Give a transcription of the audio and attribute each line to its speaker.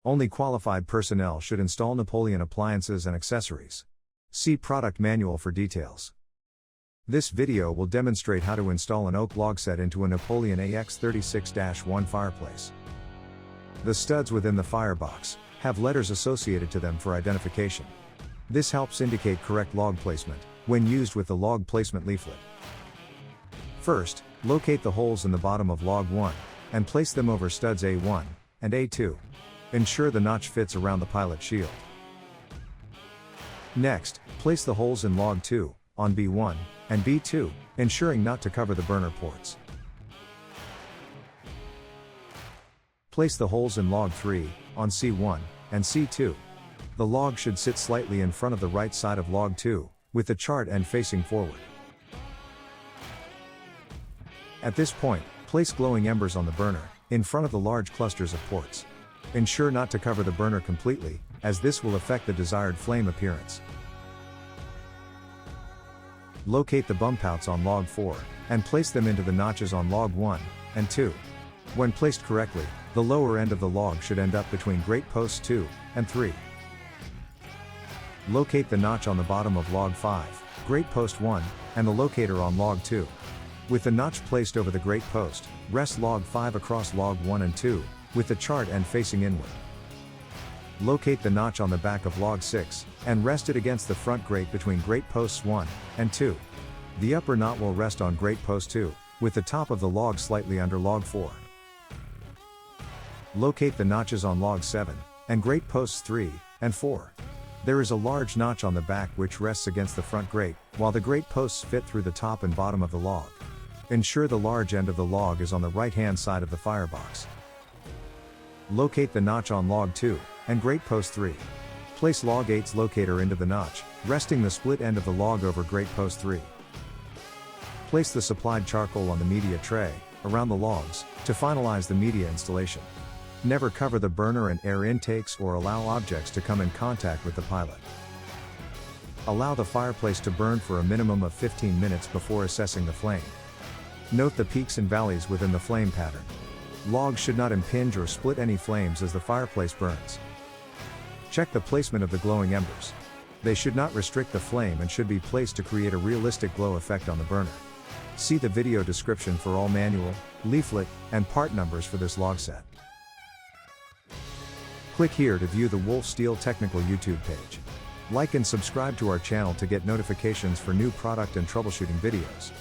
Speaker 1: Only qualified personnel should install Napoleon appliances and accessories. See product manual for details. This video will demonstrate how to install an oak log set into a Napoleon AX36-1 fireplace. The studs within the firebox have letters associated to them for identification. This helps indicate correct log placement when used with the log placement leaflet. First, locate the holes in the bottom of log 1 and place them over studs A1 and A2. Ensure the notch fits around the pilot shield. Next, place the holes in log 2 on B1 and B2, ensuring not to cover the burner ports. Place the holes in log 3 on C1 and C2. The log should sit slightly in front of the right side of log 2, with the chart end facing forward. At this point, place glowing embers on the burner, in front of the large clusters of ports. Ensure not to cover the burner completely, as this will affect the desired flame appearance. Locate the bump outs on log 4, and place them into the notches on log 1 and 2. When placed correctly, the lower end of the log should end up between grate posts 2 and 3. Locate the notch on the bottom of log 5, grate post 1, and the locator on log 2. With the notch placed over the grate post, rest log 5 across log 1 and 2, with the chart end facing inward. Locate the notch on the back of log 6, and rest it against the front grate between grate posts 1 and 2. The upper knot will rest on grate post 2, with the top of the log slightly under log 4. Locate the notches on log 7, and grate posts 3 and 4. There is a large notch on the back which rests against the front grate, while the grate posts fit through the top and bottom of the log. Ensure the large end of the log is on the right-hand side of the firebox. Locate the notch on log 2, and grate post 3. Place log 8's locator into the notch, resting the split end of the log over grate post 3. Place the supplied charcoal on the media tray, around the logs, to finalize the media installation. Never cover the burner and air intakes or allow objects to come in contact with the pilot. Allow the fireplace to burn for a minimum of 15 minutes before assessing the flame. Note the peaks and valleys within the flame pattern. Logs should not impinge or split any flames as the fireplace burns. Check the placement of the glowing embers. They should not restrict the flame and should be placed to create a realistic glow effect on the burner. See the video description for all manual, leaflet, and part numbers for this log set. Click here to view the Wolf Steel Technical YouTube page. Like and subscribe to our channel to get notifications for new product and troubleshooting videos.